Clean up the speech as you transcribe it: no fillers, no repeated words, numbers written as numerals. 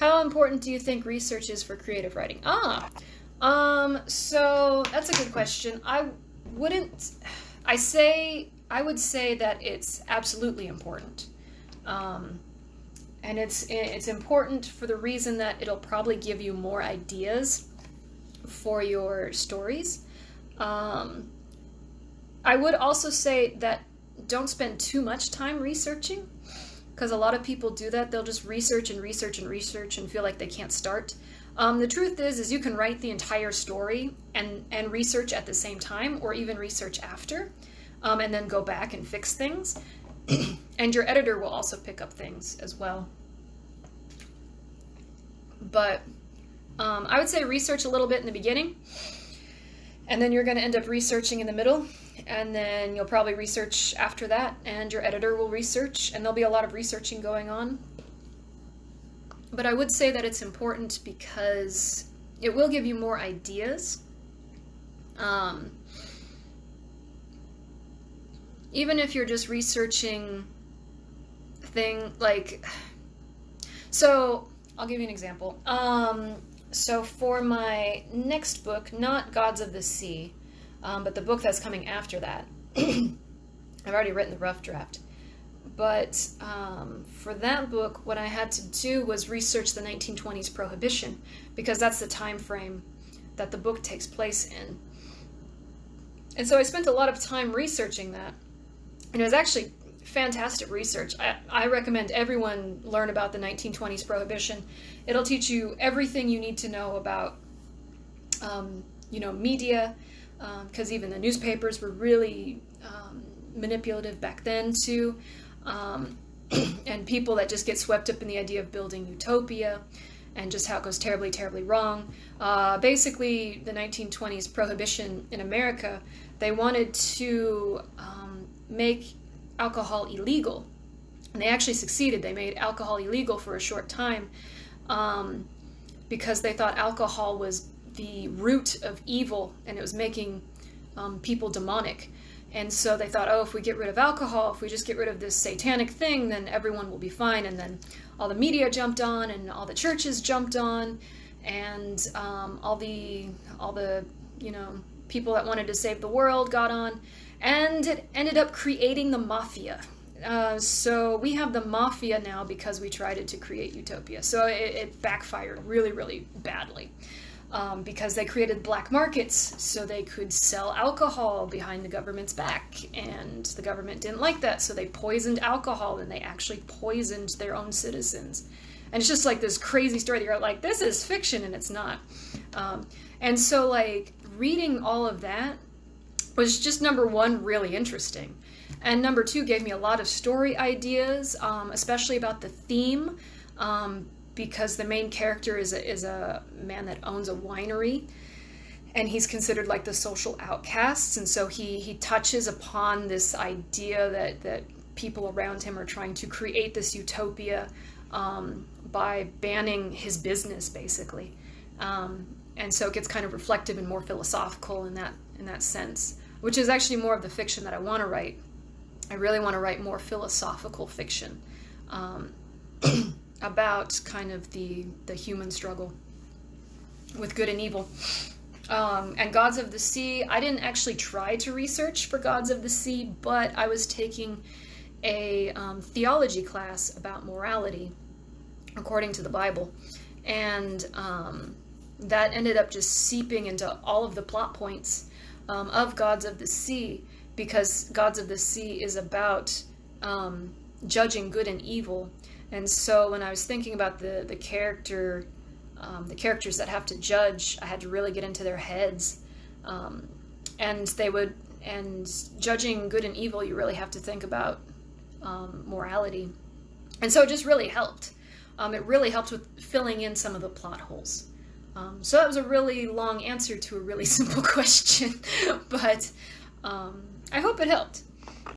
How important do you think research is for creative writing? So that's a good question. I would say that it's absolutely important. And it's important for the reason that it'll probably give you more ideas for your stories. I would also say that don't spend too much time researching, because a lot of people do that. They'll just research and research and research and feel like they can't start. The truth is you can write the entire story and research at the same time, or even research after, and then go back and fix things. And your editor will also pick up things as well. But I would say research a little bit in the beginning, and then you're going to end up researching in the middle, and then you'll probably research after that, and your editor will research, and there'll be a lot of researching going on. But I would say that it's important because it will give you more ideas. Even if you're just researching so I'll give you an example. So for my next book, not Gods of the Sea, but the book that's coming after that, I've already written the rough draft. But for that book, what I had to do was research the 1920s Prohibition, because that's the time frame that the book takes place in. And so I spent a lot of time researching that. And it was actually fantastic research. I recommend everyone learn about the 1920s Prohibition. It'll teach you everything you need to know about, media, because even the newspapers were really manipulative back then too. And people that just get swept up in the idea of building utopia and just how it goes terribly, terribly wrong. Basically, the 1920s Prohibition in America, they wanted to make alcohol illegal. And they actually succeeded. They made alcohol illegal for a short time because they thought alcohol was the root of evil, and it was making people demonic. And so they thought, if we get rid of alcohol, if we just get rid of this satanic thing, then everyone will be fine. And then all the media jumped on, and all the churches jumped on, and all the people that wanted to save the world got on, and it ended up creating the mafia. So we have the mafia now because we tried to create utopia. So it backfired really, really badly. Because they created black markets so they could sell alcohol behind the government's back, and the government didn't like that, so they poisoned alcohol, and they actually poisoned their own citizens. And it's just like this crazy story that you're like, this is fiction, and it's not. And so reading all of that was just, number one, really interesting, and number two, gave me a lot of story ideas, especially about the theme, because the main character is a man that owns a winery, and he's considered like the social outcast, and so he touches upon this idea that people around him are trying to create this utopia by banning his business, basically. And so it gets kind of reflective and more philosophical in that sense, which is actually more of the fiction that I want to write. I really want to write more philosophical fiction. About kind of the human struggle with good and evil. And Gods of the Sea, I didn't actually try to research for Gods of the Sea, but I was taking a theology class about morality according to the Bible. And that ended up just seeping into all of the plot points of Gods of the Sea, because Gods of the Sea is about judging good and evil. And so when I was thinking about the characters that have to judge, I had to really get into their heads. And judging good and evil, you really have to think about morality. And so it just really helped. It really helped with filling in some of the plot holes. So that was a really long answer to a really simple question, but I hope it helped.